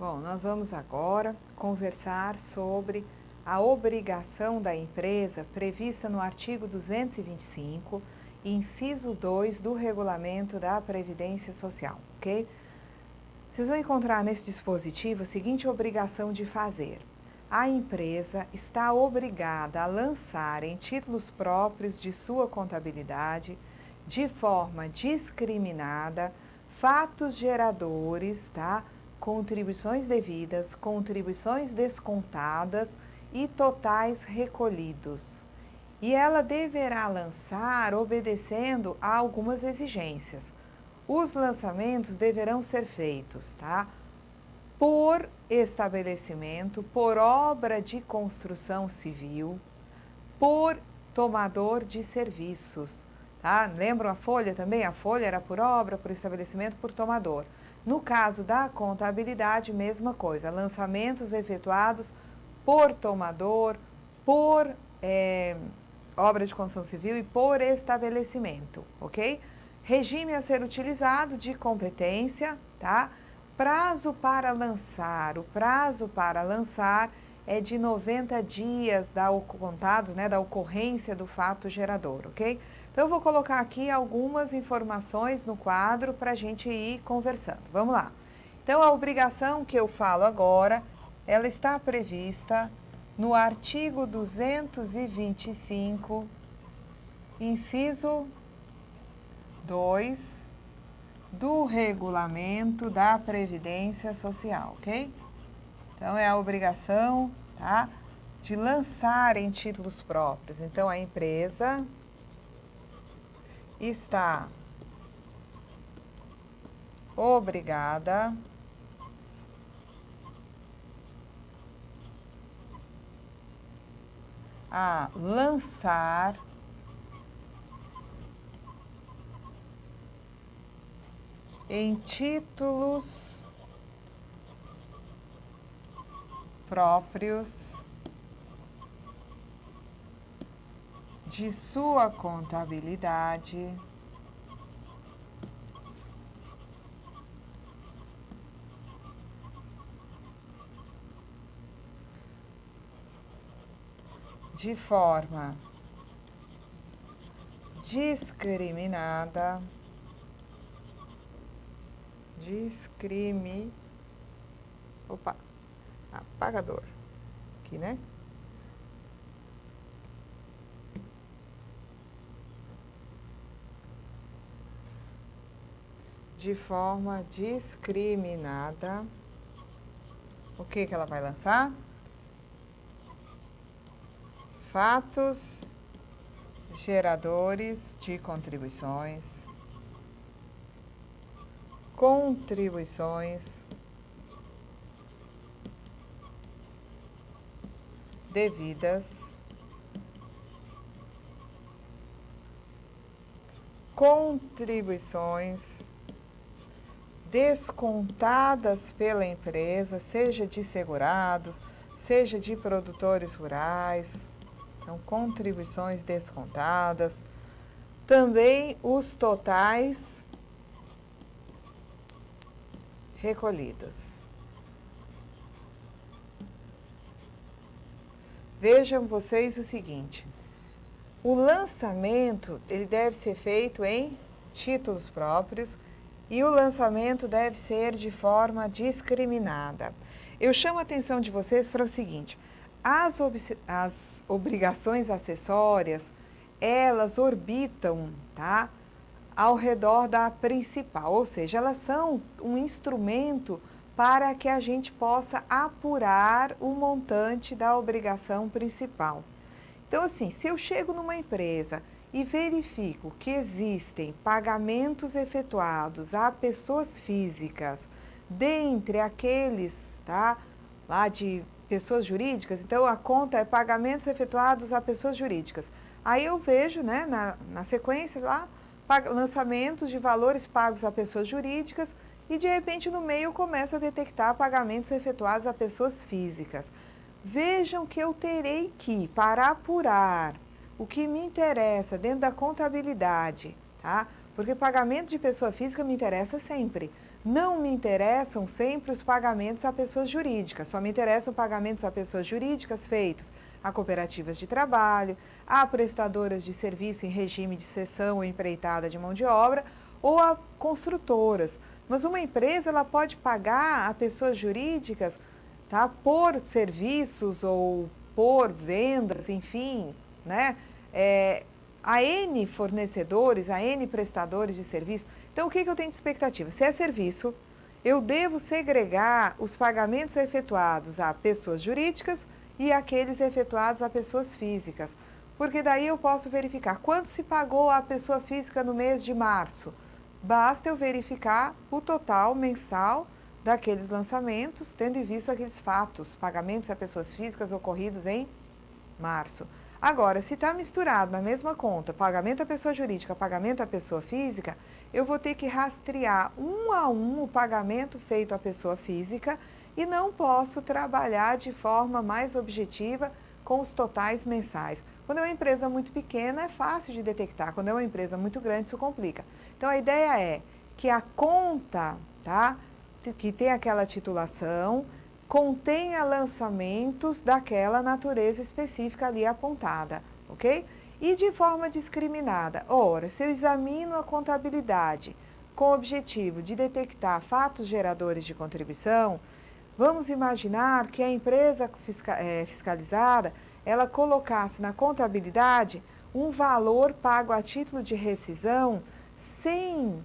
Bom, nós vamos agora conversar sobre a obrigação da empresa prevista no artigo 225, inciso 2 do Regulamento da Previdência Social, ok? Vocês vão encontrar nesse dispositivo a seguinte obrigação de fazer. A empresa está obrigada a lançar em títulos próprios de sua contabilidade, de forma discriminada, fatos geradores, tá? Contribuições devidas, contribuições descontadas e totais recolhidos. E ela deverá lançar obedecendo a algumas exigências. Os lançamentos deverão ser feitos, tá? Por estabelecimento, por obra de construção civil, por tomador de serviços, tá? Lembram a folha também? A folha era por obra, por estabelecimento, por tomador. No caso da contabilidade, mesma coisa, lançamentos efetuados por tomador, por obra de construção civil e por estabelecimento, ok? Regime a ser utilizado de competência, tá? Prazo para lançar, o prazo para lançar é de 90 dias contados, né, da ocorrência do fato gerador, ok? Então, eu vou colocar aqui algumas informações no quadro para a gente ir conversando. Vamos lá. Então, a obrigação que eu falo agora, ela está prevista no artigo 225, inciso 2 do Regulamento da Previdência Social, ok? Então, é a obrigação, tá, de lançar em títulos próprios. Então, a empresa está obrigada a lançar em títulos próprios de sua contabilidade de forma discriminada, apagador, aqui, né? De forma discriminada, o que ela vai lançar? Fatos geradores de contribuições, contribuições devidas, contribuições descontadas pela empresa, seja de segurados, seja de produtores rurais, então contribuições descontadas, também os totais recolhidos. Vejam vocês o seguinte, o lançamento ele deve ser feito em títulos próprios e o lançamento deve ser de forma discriminada. Eu chamo a atenção de vocês para o seguinte, as obrigações acessórias, elas orbitam, tá, ao redor da principal, ou seja, elas são um instrumento para que a gente possa apurar o montante da obrigação principal. Então, assim, se eu chego numa empresa e verifico que existem pagamentos efetuados a pessoas físicas, dentre aqueles, tá, lá de pessoas jurídicas, então a conta é pagamentos efetuados a pessoas jurídicas. Aí eu vejo, né, na sequência lá, lançamentos de valores pagos a pessoas jurídicas e de repente no meio eu começo a detectar pagamentos efetuados a pessoas físicas. Vejam que eu terei que, para apurar o que me interessa dentro da contabilidade, tá? Porque pagamento de pessoa física me interessa sempre. Não me interessam sempre os pagamentos a pessoas jurídicas, só me interessam pagamentos a pessoas jurídicas feitos a cooperativas de trabalho, a prestadoras de serviço em regime de cessão ou empreitada de mão de obra ou a construtoras. Mas uma empresa ela pode pagar a pessoas jurídicas, tá, por serviços ou por vendas, enfim, né? A N fornecedores, a N prestadores de serviço. Então, o que eu tenho de expectativa? Se é serviço, eu devo segregar os pagamentos efetuados a pessoas jurídicas e aqueles efetuados a pessoas físicas. Porque daí eu posso verificar quanto se pagou a pessoa física no mês de março. Basta eu verificar o total mensal daqueles lançamentos, tendo em vista aqueles fatos, pagamentos a pessoas físicas ocorridos em março. Agora, se está misturado na mesma conta, pagamento à pessoa jurídica, pagamento à pessoa física, eu vou ter que rastrear um a um o pagamento feito à pessoa física e não posso trabalhar de forma mais objetiva com os totais mensais. Quando é uma empresa muito pequena, é fácil de detectar. Quando é uma empresa muito grande, isso complica. Então, a ideia é que a conta, tá, que tem aquela titulação, contenha lançamentos daquela natureza específica ali apontada, ok? E de forma discriminada. Ora, se eu examino a contabilidade com o objetivo de detectar fatos geradores de contribuição, vamos imaginar que a empresa fiscalizada, ela colocasse na contabilidade um valor pago a título de rescisão sem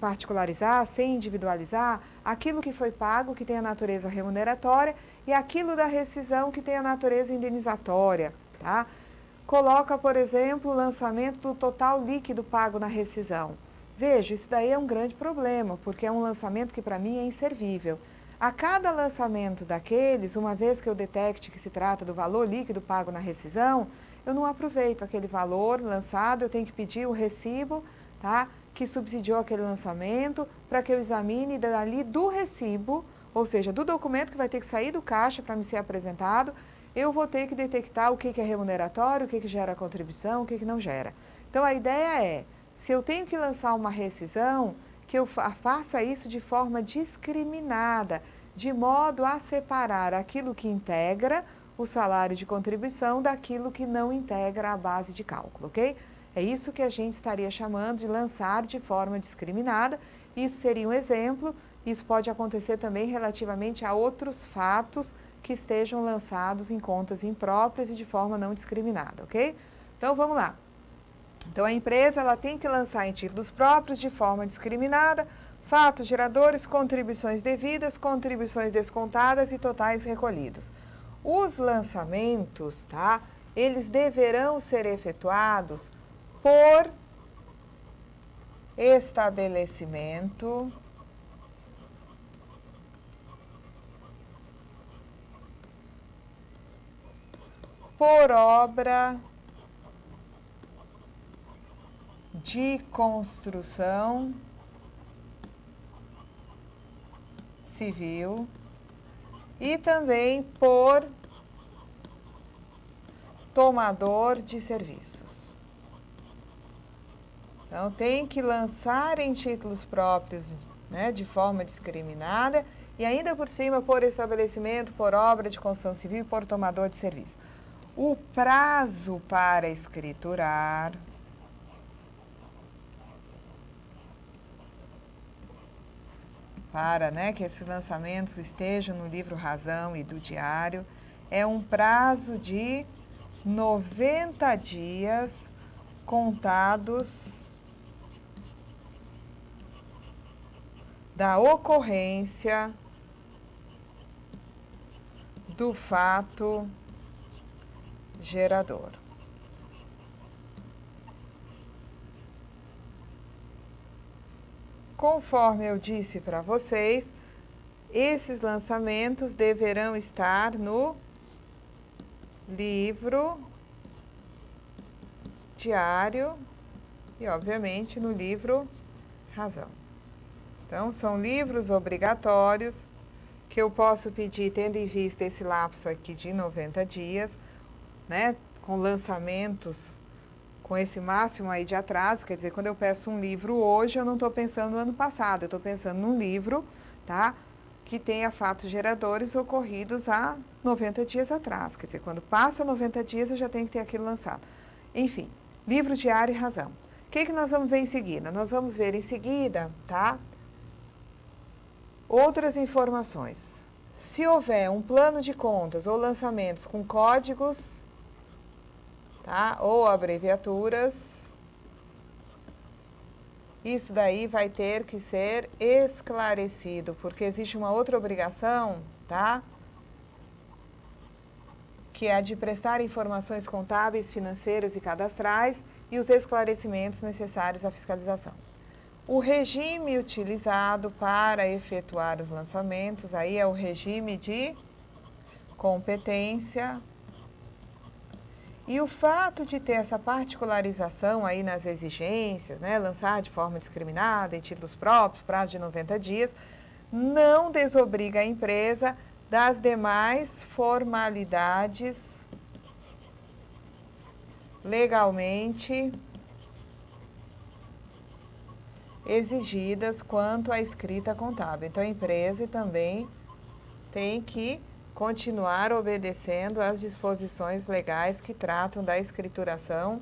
particularizar, sem individualizar, aquilo que foi pago, que tem a natureza remuneratória, e aquilo da rescisão, que tem a natureza indenizatória, tá? Coloca, por exemplo, o lançamento do total líquido pago na rescisão. Veja, isso daí é um grande problema, porque é um lançamento que para mim é inservível. A cada lançamento daqueles, uma vez que eu detecte que se trata do valor líquido pago na rescisão, eu não aproveito aquele valor lançado, eu tenho que pedir o recibo, tá, que subsidiou aquele lançamento, para que eu examine dali do recibo, ou seja, do documento que vai ter que sair do caixa para me ser apresentado, eu vou ter que detectar o que é remuneratório, o que gera contribuição, o que não gera. Então, a ideia é, se eu tenho que lançar uma rescisão, que eu faça isso de forma discriminada, de modo a separar aquilo que integra o salário de contribuição daquilo que não integra a base de cálculo, ok? É isso que a gente estaria chamando de lançar de forma discriminada. Isso seria um exemplo, isso pode acontecer também relativamente a outros fatos que estejam lançados em contas impróprias e de forma não discriminada, ok? Então, vamos lá. Então, a empresa ela tem que lançar em títulos próprios de forma discriminada, fatos geradores, contribuições devidas, contribuições descontadas e totais recolhidos. Os lançamentos, tá? Eles deverão ser efetuados por estabelecimento por obra de construção civil e também por tomador de serviços. Então, tem que lançar em títulos próprios, né, de forma discriminada e ainda por cima por estabelecimento, por obra de construção civil e por tomador de serviço. O prazo para escriturar para, né, que esses lançamentos estejam no livro Razão e do Diário, é um prazo de 90 dias contados da ocorrência do fato gerador. Conforme eu disse para vocês, esses lançamentos deverão estar no livro Diário e, obviamente, no livro Razão. Então, são livros obrigatórios que eu posso pedir, tendo em vista esse lapso aqui de 90 dias, né, com lançamentos com esse máximo aí de atraso, quer dizer, quando eu peço um livro hoje, eu não estou pensando no ano passado, eu estou pensando num livro, tá? Que tenha fatos geradores ocorridos há 90 dias atrás. Quer dizer, quando passa 90 dias, eu já tenho que ter aquilo lançado. Enfim, livro, diário e razão. O que nós vamos ver em seguida? Nós vamos ver em seguida, tá? Outras informações. Se houver um plano de contas ou lançamentos com códigos, tá? Ou abreviaturas, isso daí vai ter que ser esclarecido, porque existe uma outra obrigação, tá? Que é a de prestar informações contábeis, financeiras e cadastrais e os esclarecimentos necessários à fiscalização. O regime utilizado para efetuar os lançamentos, aí é o regime de competência. E o fato de ter essa particularização aí nas exigências, né, lançar de forma discriminada, em títulos próprios, prazo de 90 dias, não desobriga a empresa das demais formalidades legalmente exigidas quanto à escrita contábil. Então, a empresa também tem que continuar obedecendo às disposições legais que tratam da escrituração,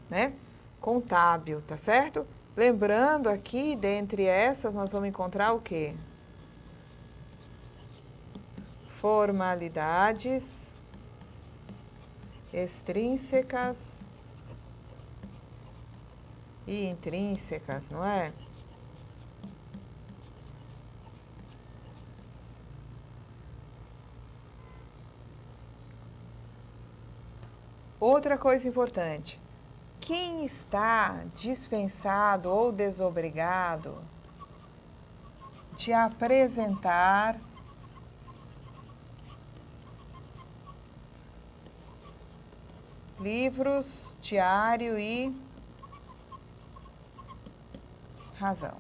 né, contábil, tá certo? Lembrando aqui, dentre essas, nós vamos encontrar o quê? Formalidades extrínsecas e intrínsecas, não é? Outra coisa importante, quem está dispensado ou desobrigado de apresentar livros, diário e razão.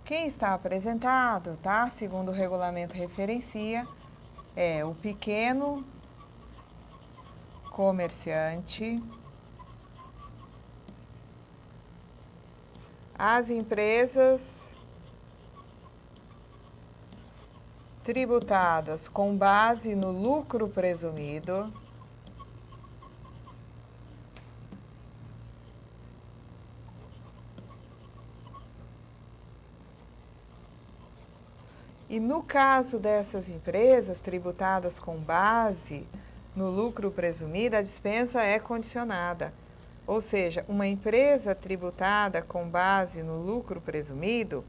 Quem está apresentado, tá? Segundo o regulamento referencia, é o pequeno comerciante, as empresas tributadas com base no lucro presumido, e no caso dessas empresas tributadas com base no lucro presumido, a dispensa é condicionada. Ou seja, uma empresa tributada com base no lucro presumido,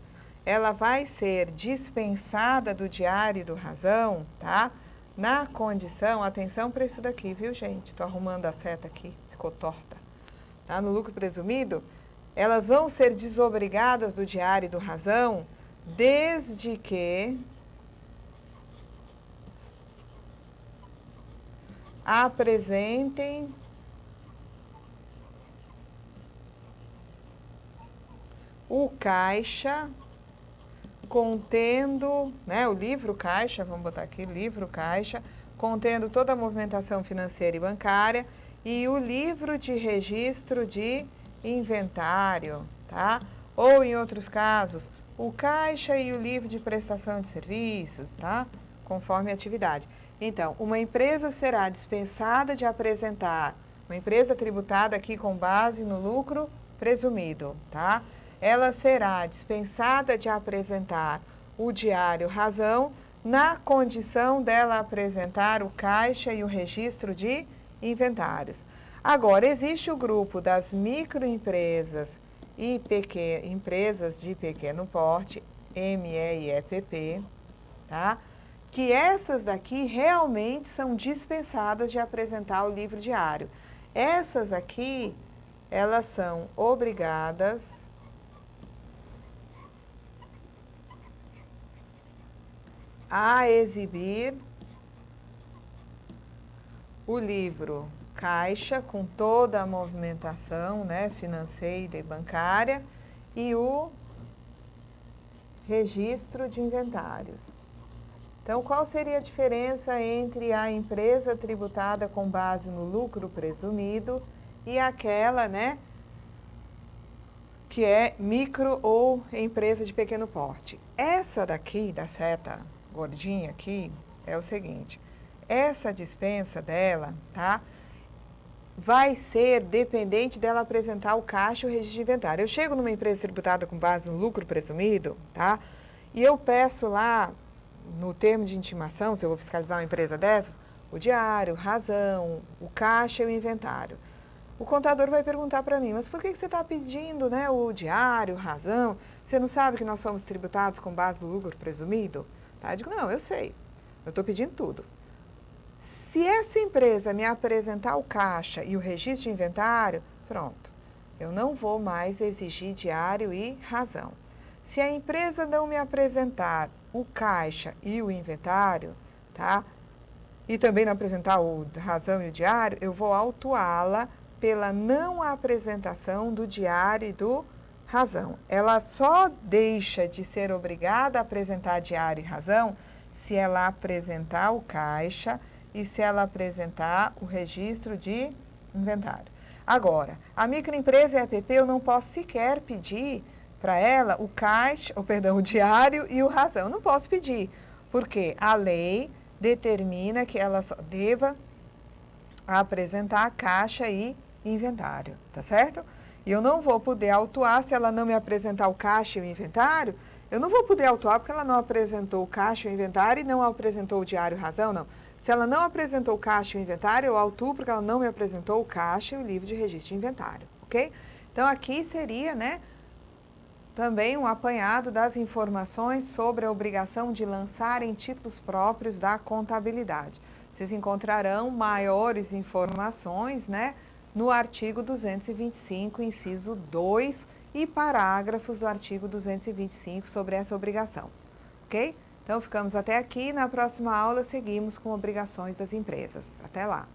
ela vai ser dispensada do diário e do razão, tá? Na condição, atenção para isso daqui, viu, gente? Estou arrumando a seta aqui, ficou torta. Tá? No lucro presumido, elas vão ser desobrigadas do diário e do razão desde que apresentem o caixa contendo, né, o livro caixa, vamos botar aqui, livro caixa, contendo toda a movimentação financeira e bancária e o livro de registro de inventário, tá? Ou, em outros casos, o caixa e o livro de prestação de serviços, tá? Conforme a atividade. Então, uma empresa será dispensada de apresentar, uma empresa tributada aqui com base no lucro presumido, tá? Ela será dispensada de apresentar o diário razão na condição dela apresentar o caixa e o registro de inventários. Agora, existe o grupo das microempresas e empresas de pequeno porte, MEIEPP, tá? Que essas daqui realmente são dispensadas de apresentar o livro diário. Essas aqui, elas são obrigadas a exibir o livro caixa com toda a movimentação, né, financeira e bancária e o registro de inventários. Então, qual seria a diferença entre a empresa tributada com base no lucro presumido e aquela, né, que é micro ou empresa de pequeno porte? Essa daqui, da seta gordinha aqui, é o seguinte, essa dispensa dela, tá, vai ser dependente dela apresentar o caixa e o registro de inventário. Eu chego numa empresa tributada com base no lucro presumido, tá, e eu peço lá, no termo de intimação, se eu vou fiscalizar uma empresa dessas, o diário, razão, o caixa e o inventário. O contador vai perguntar para mim, mas por que você está pedindo, né, o diário, razão? Você não sabe que nós somos tributados com base no lucro presumido? Tá? Eu digo, não, eu sei, eu estou pedindo tudo. Se essa empresa me apresentar o caixa e o registro de inventário, pronto, eu não vou mais exigir diário e razão. Se a empresa não me apresentar o caixa e o inventário, tá? E também não apresentar o razão e o diário, eu vou autuá-la pela não apresentação do diário e do razão. Ela só deixa de ser obrigada a apresentar diário e razão se ela apresentar o caixa e se ela apresentar o registro de inventário. Agora, a microempresa e a EPP eu não posso sequer pedir para ela o caixa, o diário e o razão. Eu não posso pedir, porque a lei determina que ela só deva apresentar caixa e inventário, tá certo? E eu não vou poder autuar se ela não me apresentar o caixa e o inventário. Eu não vou poder autuar porque ela não apresentou o caixa e o inventário e não apresentou o diário e razão, não. Se ela não apresentou o caixa e o inventário, eu autuo porque ela não me apresentou o caixa e o livro de registro de inventário, ok? Então, aqui seria, né, também um apanhado das informações sobre a obrigação de lançar em títulos próprios da contabilidade. Vocês encontrarão maiores informações, né, no artigo 225, inciso 2 e parágrafos do artigo 225 sobre essa obrigação, ok? Então, ficamos até aqui. Na próxima aula, seguimos com obrigações das empresas. Até lá!